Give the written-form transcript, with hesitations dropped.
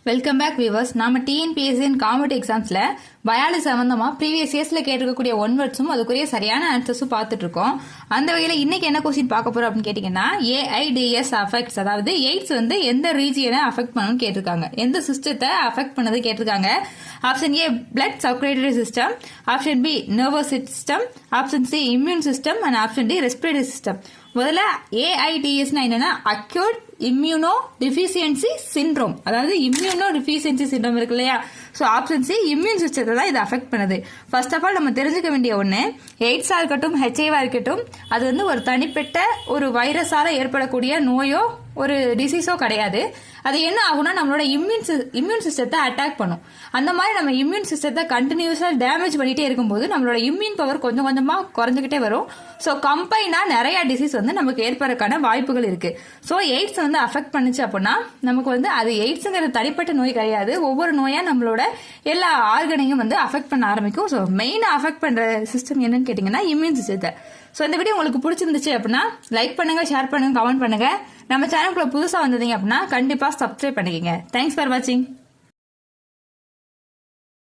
Welcome back viewers. நாம TNPSC competitive எக்ஸாம்ஸ்ல biology சம்பந்தமா ப்ரீவியஸ் இயர்ஸ்ல கேட்டிருக்கக்கூடிய ஒன் வேர்ட்ஸும் அதுக்குரிய சரியான ஆன்சர்ஸும் பார்த்துட்டு இருக்கோம். அந்த வகையில இன்னைக்கு என்ன கொஸ்டின் பார்க்க போறோம் அப்படின்னு கேட்டீங்கன்னா, ஏஐடிஎஸ் அஃபெக்ட்ஸ், அதாவது எய்ட்ஸ் வந்து எந்த ரீஜியனை அஃபெக்ட் பண்ணணும்னு கேட்டிருக்காங்க, எந்த சிஸ்டத்தை அஃபெக்ட் பண்ணது கேட்டிருக்காங்க. Option A blood circulatory system, option B nervous system, option C immune system and option D respiratory system. முதல்ல ஏஐடிஎஸ்னா என்னன்னா அக்யூட் இம்யூனோ டிஃபிஷியன்சி சிண்ட்ரோம், அதாவது இம்யூனோ டிஃபிஷியன்சி சிண்ட்ரோம் இருக்கு இல்லையா. ஸோ ஆப்ஷன் சி இம்யூன் சிஸ்டத்தை தான் இது அஃபெக்ட் பண்ணுது. ஃபர்ஸ்ட் ஆஃப் ஆல் நம்ம தெரிஞ்சுக்க வேண்டிய ஒன்று, எய்ட்ஸாக இருக்கட்டும் ஹெச்ஐவா இருக்கட்டும், அது வந்து ஒரு தனிப்பட்ட ஒரு வைரஸால ஏற்படக்கூடிய நோயோ ஒரு டிசீஸோ கிடையாது. அது என்ன ஆகும்னா நம்மளோட இம்யூன் சிஸ்டத்தை அட்டாக் பண்ணும். அந்த மாதிரி நம்ம இம்யூன் சிஸ்டத்தை கண்டினியூஸா டேமேஜ் பண்ணிட்டே இருக்கும்போது நம்மளோட இம்யூன் பவர் கொஞ்சம் கொஞ்சமா குறைஞ்சிக்கிட்டே வரும். ஸோ கம்பைனா நிறைய டிசீஸ் வந்து நமக்கு ஏற்படுறதுக்கான வாய்ப்புகள் இருக்கு. ஸோ எய்ட்ஸ் வந்து அஃபெக்ட் பண்ணுச்சு அப்படின்னா நமக்கு வந்து அது எய்ட்ஸுங்கிற தனிப்பட்ட நோய் கிடையாது. ஒவ்வொரு நோயா நம்மளோட எல்லா ஆர்கனையும் வந்து அஃபெக்ட் பண்ண ஆரம்பிக்கும். ஸோ மெயினா அஃபெக்ட் பண்ற சிஸ்டம் என்னன்னு கேட்டீங்கன்னா இம்யூன் சிஸ்டத்தை. ஸோ இந்த வீடியோ உங்களுக்கு பிடிச்சிருந்துச்சு அப்படின்னா லைக் பண்ணுங்க, ஷேர் பண்ணுங்க, கமெண்ட் பண்ணுங்க. நம்ம சேனலுக்குள்ள புதுசா வந்தீங்க அப்படின்னா கண்டிப்பா சப்ஸ்கிரைப் பண்ணிக்கங்க. தேங்க்ஸ் ஃபார் வாட்சிங்.